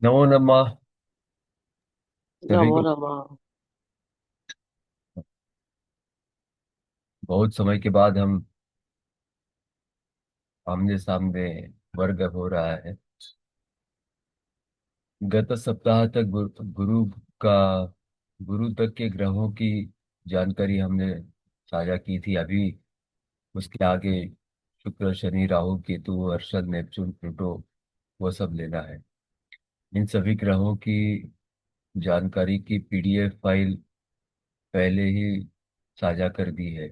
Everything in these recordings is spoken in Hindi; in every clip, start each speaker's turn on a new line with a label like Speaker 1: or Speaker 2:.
Speaker 1: नमो नमः सभी
Speaker 2: नमो
Speaker 1: को।
Speaker 2: नमः।
Speaker 1: बहुत समय के बाद हम आमने सामने वर्ग हो रहा है। गत सप्ताह तक का गुरु तक के ग्रहों की जानकारी हमने साझा की थी। अभी उसके आगे शुक्र शनि राहु केतु अरशद नेपच्यून प्लूटो वो सब लेना है। इन सभी ग्रहों की जानकारी की पीडीएफ फाइल पहले ही साझा कर दी है।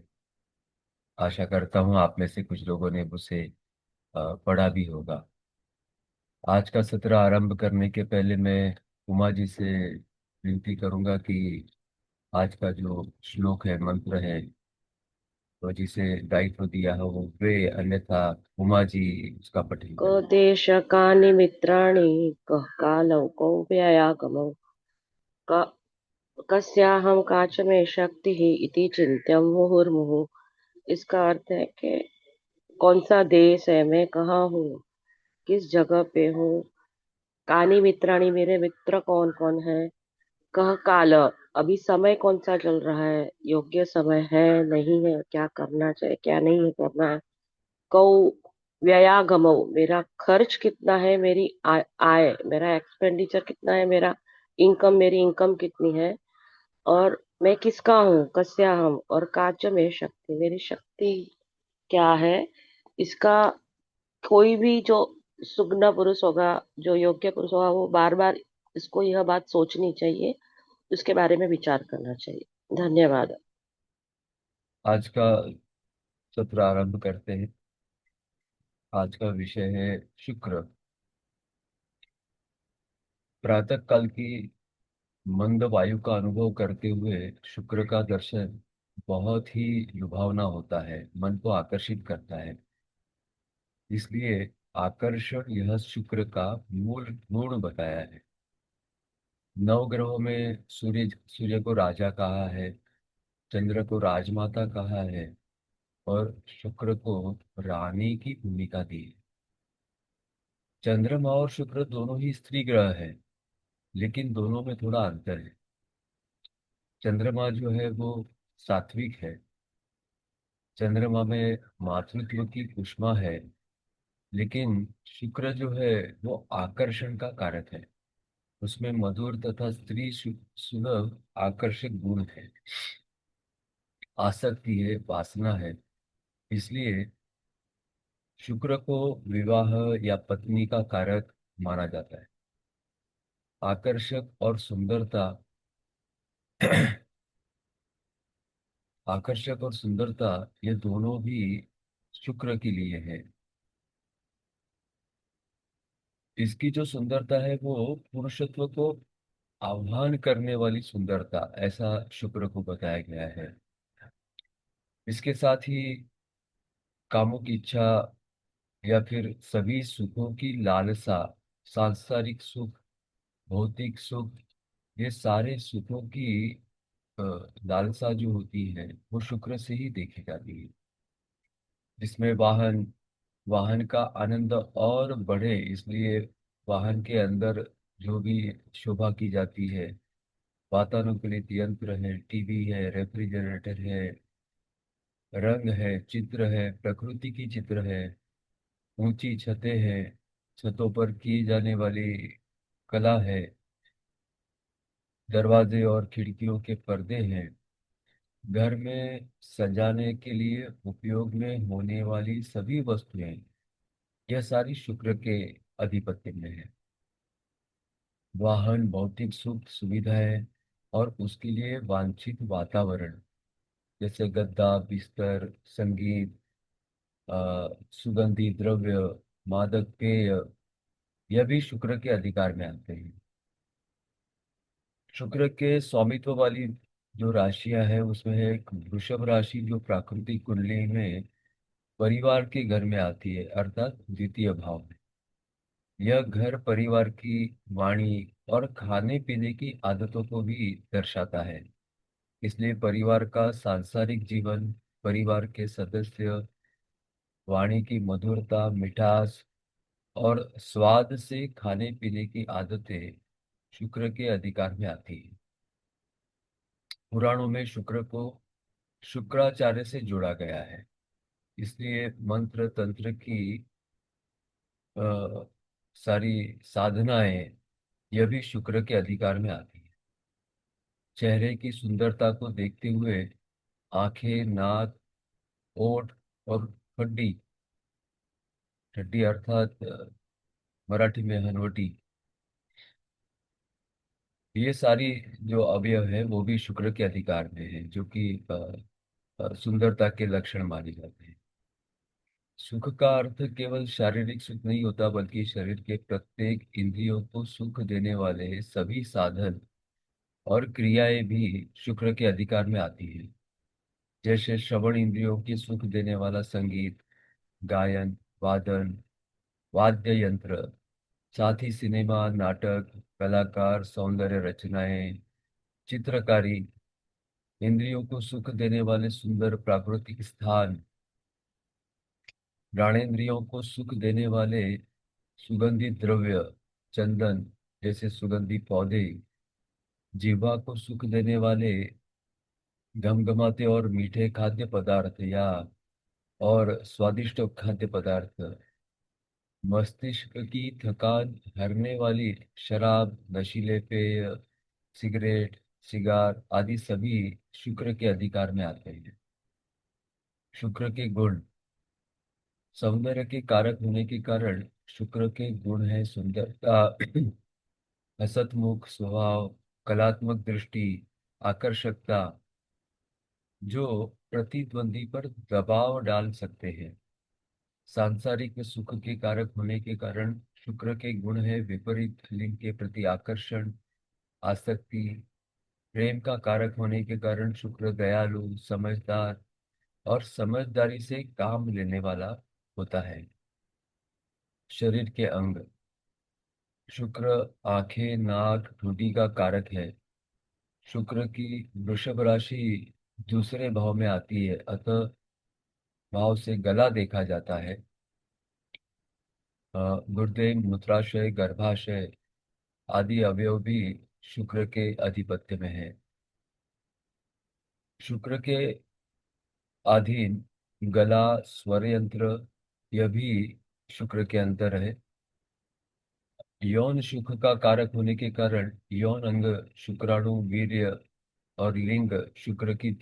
Speaker 1: आशा करता हूँ आप में से कुछ लोगों ने उसे पढ़ा भी होगा। आज का सत्र आरंभ करने के पहले मैं उमा जी से विनती करूंगा कि आज का जो श्लोक है, मंत्र है, तो जिसे दायित्व दिया है वो वे, अन्यथा उमा जी उसका पठन
Speaker 2: को
Speaker 1: करें।
Speaker 2: देश कानि मित्राणि कः कालौ कौ व्ययागमौ क कस्याहं काच में शक्ति इति चिंत्यं मुहुर्मुहुः। इसका अर्थ है कि कौन सा देश है, मैं कहाँ हूँ, किस जगह पे हूँ, कानि मित्राणि मेरे मित्र कौन कौन है, कह काल अभी समय कौन सा चल रहा है, योग्य समय है नहीं है, क्या करना चाहिए क्या नहीं है करना है। कौ व्ययागमो मेरा खर्च कितना है, मेरी आय मेरा एक्सपेंडिचर कितना है, मेरा इनकम मेरी इनकम कितनी है, और मैं किसका हूँ, कस्या हम, और काच में शक्ति मेरी शक्ति क्या है। इसका कोई भी जो सुगना पुरुष होगा, जो योग्य पुरुष होगा, वो बार बार इसको यह बात सोचनी चाहिए, उसके बारे में विचार करना चाहिए। धन्यवाद।
Speaker 1: आज का सत्र आरंभ करते हैं। आज का विषय है शुक्र। प्रातः काल की मंद वायु का अनुभव करते हुए शुक्र का दर्शन बहुत ही लुभावना होता है, मन को आकर्षित करता है। इसलिए आकर्षण यह शुक्र का मूल गुण बताया है। नवग्रहों में सूर्य को राजा कहा है, चंद्र को राजमाता कहा है, और शुक्र को रानी की भूमिका दी है। चंद्रमा और शुक्र दोनों ही स्त्री ग्रह है, लेकिन दोनों में थोड़ा अंतर है। चंद्रमा जो है वो सात्विक है। चंद्रमा में मातृत्व की ऊष्मा है, लेकिन शुक्र जो है वो आकर्षण का कारक है। उसमें मधुर तथा सुलभ आकर्षक गुण है, आसक्ति है, वासना है। इसलिए शुक्र को विवाह या पत्नी का कारक माना जाता है। आकर्षक और सुंदरता आकर्षक और सुंदरता ये दोनों भी शुक्र के लिए है। इसकी जो सुंदरता है वो पुरुषत्व को आह्वान करने वाली सुंदरता, ऐसा शुक्र को बताया गया है। इसके साथ ही कामों की इच्छा या फिर सभी सुखों की लालसा, सांसारिक सुख, भौतिक सुख, ये सारे सुखों की अ, लालसा जो होती है वो शुक्र से ही देखी जाती है। जिसमें वाहन वाहन का आनंद और बढ़े, इसलिए वाहन के अंदर जो भी शोभा की जाती है, वातानुकूलित यंत्र है, टीवी है, रेफ्रिजरेटर है, रंग है, चित्र है, प्रकृति की चित्र है, ऊंची छतें हैं, छतों पर की जाने वाली कला है, दरवाजे और खिड़कियों के पर्दे हैं, घर में सजाने के लिए उपयोग में होने वाली सभी वस्तुएं, यह सारी शुक्र के आधिपत्य में है। वाहन, भौतिक सुख सुविधाएं और उसके लिए वांछित वातावरण, जैसे गद्दा, बिस्तर, संगीत, सुगंधी द्रव्य, मादक पेय, यह भी शुक्र के अधिकार में आते हैं। शुक्र के स्वामित्व वाली जो राशियां हैं उसमें है एक वृषभ राशि, जो प्राकृतिक कुंडली में परिवार के घर में आती है, अर्थात द्वितीय भाव में। यह घर परिवार की वाणी और खाने पीने की आदतों को भी दर्शाता है। इसलिए परिवार का सांसारिक जीवन, परिवार के सदस्य, वाणी की मधुरता, मिठास और स्वाद से खाने पीने की आदतें शुक्र के अधिकार में आती है। पुराणों में शुक्र को शुक्राचार्य से जोड़ा गया है, इसलिए मंत्र तंत्र की अ, सारी साधनाएं यह भी शुक्र के अधिकार में आती है। चेहरे की सुंदरता को देखते हुए आंखें, नाक, ओठ और हड्डी, हड्डी अर्थात मराठी में हनवटी, ये सारी जो अवयव है वो भी शुक्र के अधिकार में है, जो कि सुंदरता के लक्षण माने जाते हैं। सुख का अर्थ केवल शारीरिक सुख नहीं होता, बल्कि शरीर के प्रत्येक इंद्रियों को सुख देने वाले सभी साधन और क्रियाएं भी शुक्र के अधिकार में आती है। जैसे श्रवण इंद्रियों की सुख देने वाला संगीत, गायन, वादन, वाद्य यंत्र, साथ ही सिनेमा, नाटक, कलाकार, सौंदर्य रचनाएं, चित्रकारी, इंद्रियों को सुख देने वाले सुंदर प्राकृतिक स्थान, ज्ञानेंद्रियों को सुख देने वाले सुगंधित द्रव्य, चंदन जैसे सुगंधी पौधे, जीवा को सुख देने वाले घमघमाते और मीठे खाद्य पदार्थ या और स्वादिष्ट खाद्य पदार्थ, मस्तिष्क की थकान हरने वाली शराब, नशीले पेय, सिगरेट, सिगार आदि सभी शुक्र के अधिकार में आते हैं। शुक्र के गुण, सौंदर्य के कारक होने के कारण शुक्र के गुण है सुंदरता, हसतमुख स्वभाव, कलात्मक दृष्टि, आकर्षकता, जो प्रतिद्वंदी पर दबाव डाल सकते हैं। सांसारिक सुख के कारक होने के कारण शुक्र के गुण है विपरीत लिंग के प्रति आकर्षण, आसक्ति। प्रेम का कारक होने के कारण शुक्र दयालु, समझदार और समझदारी से काम लेने वाला होता है। शरीर के अंग, शुक्र आंखें, नाक, ठुड्डी का कारक है। शुक्र की वृषभ राशि दूसरे भाव में आती है, अतः भाव से गला देखा जाता है। गुर्दे, मूत्राशय, गर्भाशय आदि अवयव भी शुक्र के आधिपत्य में है। शुक्र के अधीन गला, स्वर यंत्र, यह भी शुक्र के अंतर है। यौन सुख का कारक होने के कारण यौन अंग, शुक्राणु, वीर्य और लिंग शुक्र की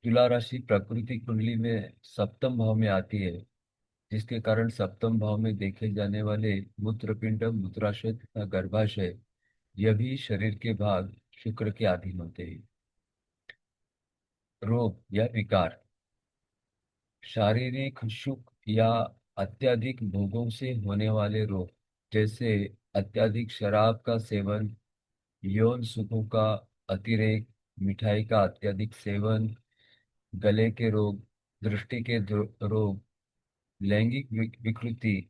Speaker 1: तुला राशि प्रकृति कुंडली में सप्तम भाव में आती है, जिसके कारण सप्तम भाव में देखे जाने वाले मूत्रपिंड, मूत्राशय तथा गर्भाशय, यह भी शरीर के भाग शुक्र के अधीन होते हैं। रोग या विकार, शारीरिक सुख या अत्यधिक भोगों से होने वाले रोग, जैसे अत्यधिक शराब का सेवन, यौन सुखों का अतिरेक, मिठाई का अत्यधिक सेवन, गले के रोग, दृष्टि के रोग, लैंगिक विकृति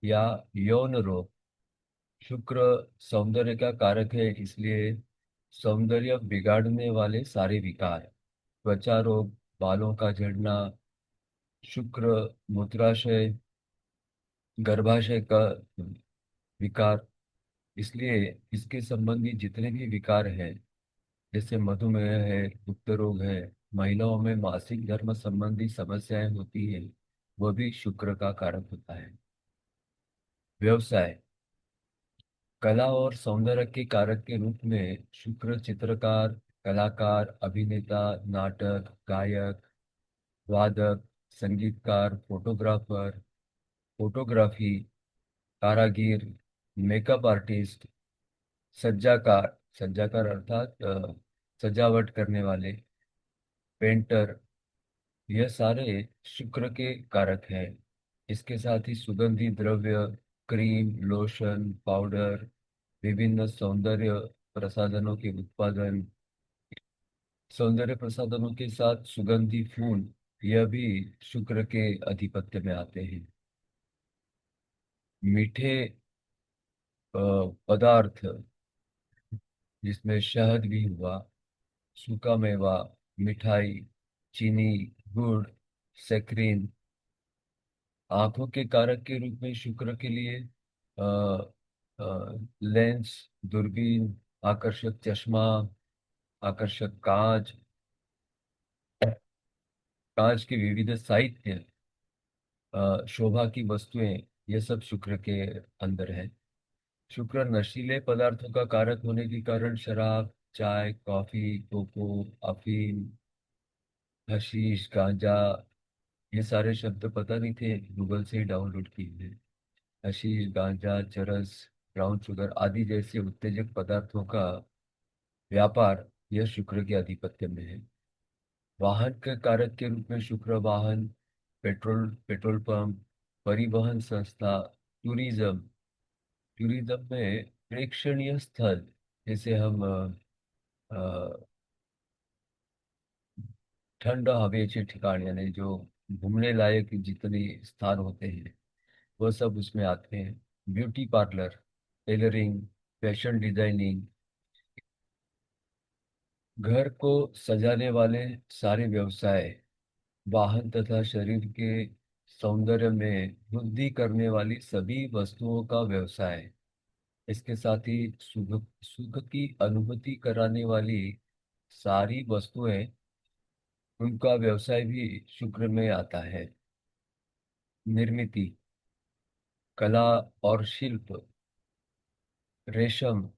Speaker 1: या यौन रोग। शुक्र सौंदर्य का कारक है, इसलिए सौंदर्य बिगाड़ने वाले सारे विकार, त्वचा रोग, बालों का झड़ना, शुक्र मूत्राशय, गर्भाशय का विकार, इसलिए इसके संबंधी जितने भी विकार हैं, जैसे मधुमेह है, गुप्त रोग है, महिलाओं में मासिक धर्म संबंधी समस्याएं होती है, वह भी शुक्र का कारक होता है। व्यवसाय, कला और सौंदर्य के कारक के रूप में शुक्र चित्रकार, कलाकार, अभिनेता, नाटक, गायक, वादक, संगीतकार, फोटोग्राफर, फोटोग्राफी, कारागिर, मेकअप आर्टिस्ट, सज्जाकार, सज्जाकार अर्थात सजावट करने वाले, पेंटर, यह सारे शुक्र के कारक हैं। इसके साथ ही सुगंधी द्रव्य, क्रीम, लोशन, पाउडर, विभिन्न सौंदर्य प्रसाधनों के उत्पादन, सौंदर्य प्रसाधनों के साथ सुगंधी फूल, यह भी शुक्र के आधिपत्य में आते हैं। मीठे पदार्थ, जिसमें शहद भी हुआ, सूखा मेवा, मिठाई, चीनी, गुड़, सेक्रीन, आंखों के कारक के रूप में शुक्र के लिए लेंस, दूरबीन, आकर्षक चश्मा, आकर्षक कांच, कांच के विविध साहित्य, शोभा की वस्तुएं, ये सब शुक्र के अंदर है। शुक्र नशीले पदार्थों का कारक होने के कारण शराब, चाय, कॉफी, कोको, अफीम, हशीश, गांजा, ये सारे शब्द पता नहीं थे, गूगल से ही डाउनलोड किए थे। हशीश, गांजा, चरस, ब्राउन शुगर आदि जैसे उत्तेजक पदार्थों का व्यापार, यह शुक्र के आधिपत्य में है। वाहन के कारक के रूप में शुक्र वाहन, पेट्रोल पंप, परिवहन संस्था, टूरिज्म, टूरिज्म में प्रेक्षणीय स्थल, जैसे हम ठंड हवेचे ठिकान, यानी जो घूमने लायक जितने स्थान होते हैं वह सब उसमें आते हैं। Beauty parlour, tailoring, fashion designing, घर को सजाने वाले सारे व्यवसाय, वाहन तथा शरीर के सौंदर्य में वृद्धि करने वाली सभी वस्तुओं का व्यवसाय, इसके साथ ही सुख सुख की अनुभूति कराने वाली सारी वस्तुएं, उनका व्यवसाय भी शुक्र में आता है। निर्मिति, कला और शिल्प, रेशम,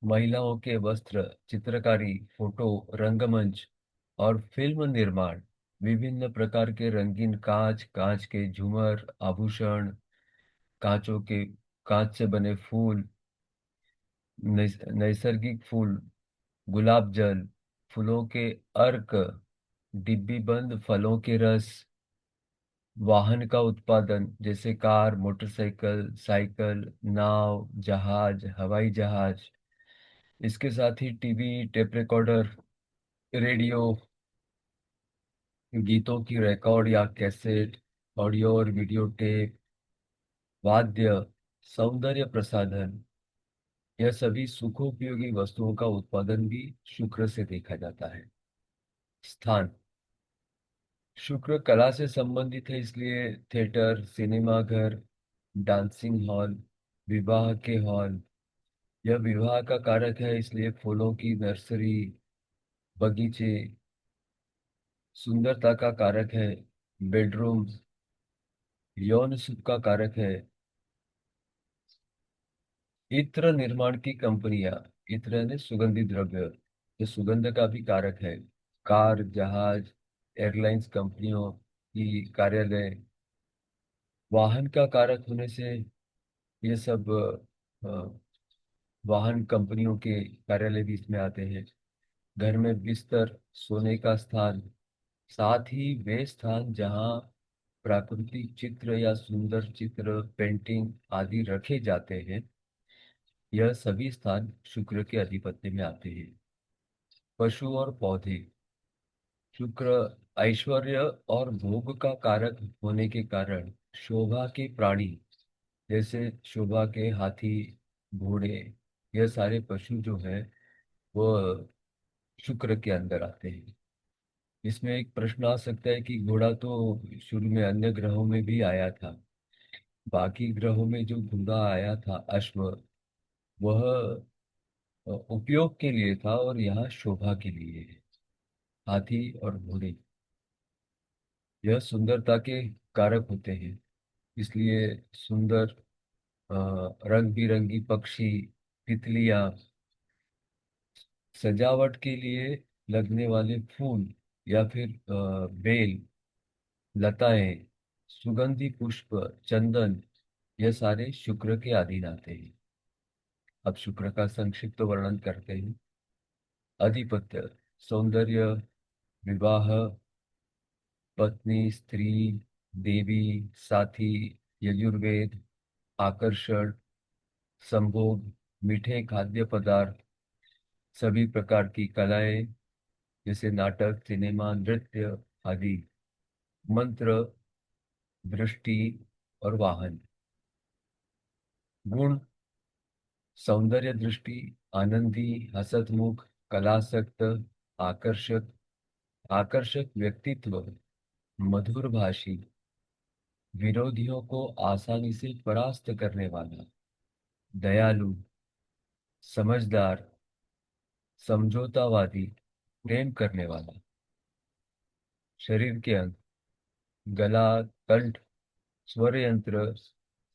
Speaker 1: महिलाओं के वस्त्र, चित्रकारी, फोटो, रंगमंच और फिल्म निर्माण, विभिन्न प्रकार के रंगीन कांच, कांच के झूमर, आभूषण, कांचों के कांच से बने फूल, नैसर्गिक फूल, गुलाब जल, फूलों के अर्क, डिब्बी बंद फलों के रस, वाहन का उत्पादन जैसे कार, मोटरसाइकिल, साइकिल, नाव, जहाज, हवाई जहाज, इसके साथ ही टीवी, टेप रिकॉर्डर, रेडियो, गीतों की रिकॉर्ड या कैसेट, ऑडियो और वीडियो टेप, वाद्य, सौंदर्य प्रसाधन, यह सभी सुखोपयोगी वस्तुओं का उत्पादन भी शुक्र से देखा जाता है। स्थान, शुक्र कला से संबंधित है, इसलिए थिएटर, सिनेमा घर, डांसिंग हॉल, विवाह के हॉल, यह विवाह का कारक है, इसलिए फूलों की नर्सरी, बगीचे, सुंदरता का कारक है, बेडरूम, यौन सुख का कारक है, इत्र निर्माण की कंपनियां, इत्र यानी सुगंधित द्रव्य, ये सुगंध का भी कारक है, कार, जहाज, एयरलाइंस कंपनियों की कार्यालय, वाहन का कारक होने से ये सब वाहन कंपनियों के कार्यालय भी इसमें आते हैं। घर में बिस्तर, सोने का स्थान, साथ ही वे स्थान जहाँ प्राकृतिक चित्र या सुंदर चित्र, पेंटिंग आदि रखे जाते हैं, यह सभी स्थान शुक्र के अधिपत्य में आते हैं। पशु और पौधे, शुक्र ऐश्वर्य और भोग का कारक होने के कारण शोभा के प्राणी, जैसे शोभा के हाथी, घोड़े, यह सारे पशु जो है वह शुक्र के अंदर आते हैं। इसमें एक प्रश्न आ सकता है कि घोड़ा तो शुरू में अन्य ग्रहों में भी आया था, बाकी ग्रहों में जो घोड़ा आया था, अश्व, वह उपयोग के लिए था और यहाँ शोभा के लिए है। हाथी और घोड़े, यह सुंदरता के कारक होते हैं, इसलिए सुंदर रंग बिरंगी पक्षी, तितलियां, सजावट के लिए लगने वाले फूल या फिर बेल, लताएं, सुगंधी पुष्प, चंदन, यह सारे शुक्र के अधीन आते हैं। अब शुक्र का संक्षिप्त वर्णन करते हैं। अधिपत्य, सौंदर्य, विवाह, पत्नी, स्त्री, देवी, साथी, यजुर्वेद, आकर्षण, संभोग, मीठे खाद्य पदार्थ, सभी प्रकार की कलाएं जैसे नाटक, सिनेमा, नृत्य आदि, मंत्र, दृष्टि और वाहन। गुण, सौंदर्य दृष्टि, आनंदी, हसतमुख, कलासक्त, आकर्षक, आकर्षक व्यक्तित्व, मधुर भाषी, विरोधियों को आसानी से परास्त करने वाला, दयालु, समझदार, समझौतावादी, प्रेम करने वाला। शरीर के अंग, गला, कंठ, स्वर यंत्र,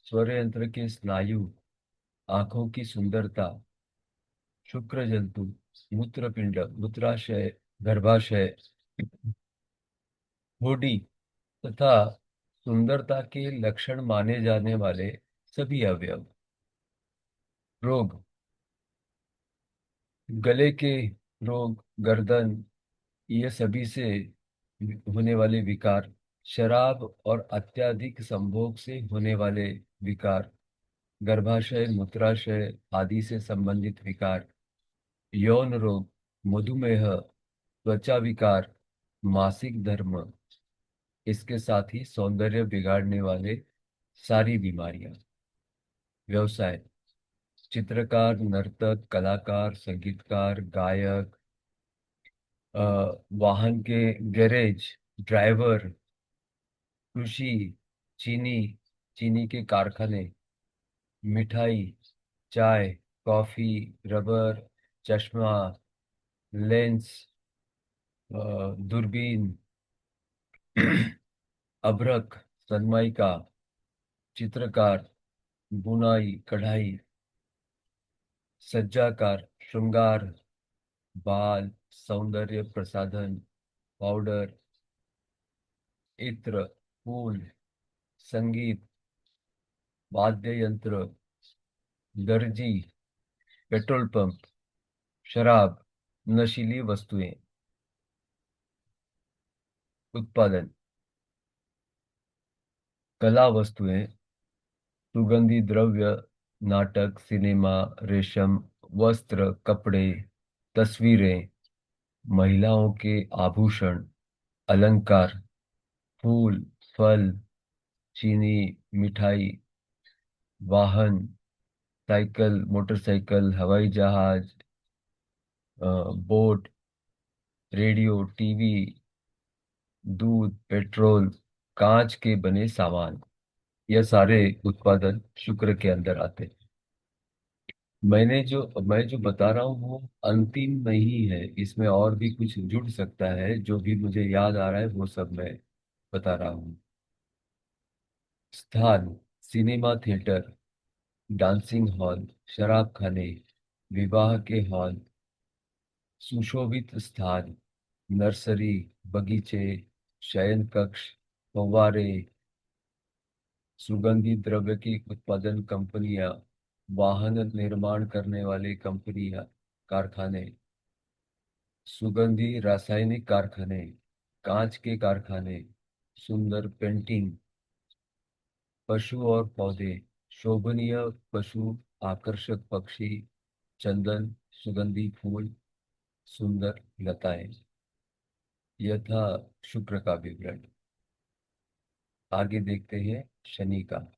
Speaker 1: स्वर यंत्र के स्नायु, आंखों की सुंदरता, शुक्र जंतु, मूत्रपिंड, मूत्राशय, गर्भाशय, होडी तथा सुंदरता के लक्षण माने जाने वाले सभी अवयव। रोग, गले के रोग, गर्दन, ये सभी से होने वाले विकार। शराब और अत्यधिक संभोग से होने वाले विकार। गर्भाशय, मूत्राशय आदि से संबंधित विकार। यौन रोग, मधुमेह, त्वचा विकार, मासिक धर्म, इसके साथ ही सौंदर्य बिगाड़ने वाले सारी बीमारियां। व्यवसाय, चित्रकार, नर्तक, कलाकार, संगीतकार, गायक, अ, वाहन के गैरेज, ड्राइवर, कृषि, चीनी, चीनी के कारखाने, मिठाई, चाय, कॉफी, रबर, चश्मा, लेंस, दूरबीन, अभ्रक, सनमाइका, चित्रकार, बुनाई, कढ़ाई, सज्जाकार, श्रृंगार, बाल, सौंदर्य प्रसाधन, पाउडर, इत्र, फूल, संगीत, वाद्य यंत्र, दर्जी, पेट्रोल पंप, शराब, नशीली वस्तुएं। उत्पादन, कला वस्तुएं, सुगंधी द्रव्य, नाटक, सिनेमा, रेशम, वस्त्र, कपड़े, तस्वीरें, महिलाओं के आभूषण, अलंकार, फूल, फल, चीनी, मिठाई, वाहन, साइकिल, मोटरसाइकिल, हवाई जहाज, बोट, रेडियो, टीवी, दूध, पेट्रोल, कांच के बने सामान, यह सारे उत्पादन शुक्र के अंदर आते हैं। मैं जो बता रहा हूँ वो अंतिम नहीं है, इसमें और भी कुछ जुड़ सकता है। जो भी मुझे याद आ रहा है वो सब मैं बता रहा हूँ। स्थान, सिनेमा थिएटर, डांसिंग हॉल, शराब खाने, विवाह के हॉल, सुशोभित स्थान, नर्सरी, बगीचे, शयन कक्ष, फव्वारे, सुगंधित द्रव्य की उत्पादन कंपनियां, वाहन निर्माण करने वाली कंपनियां, कारखाने, सुगंधी रासायनिक कारखाने, कांच के कारखाने, सुंदर पेंटिंग, पशु और पौधे, शोभनीय पशु, आकर्षक पक्षी, चंदन, सुगंधी फूल, सुंदर लताएं। यह था शुक्र का विवरण। आगे देखते हैं शनि का।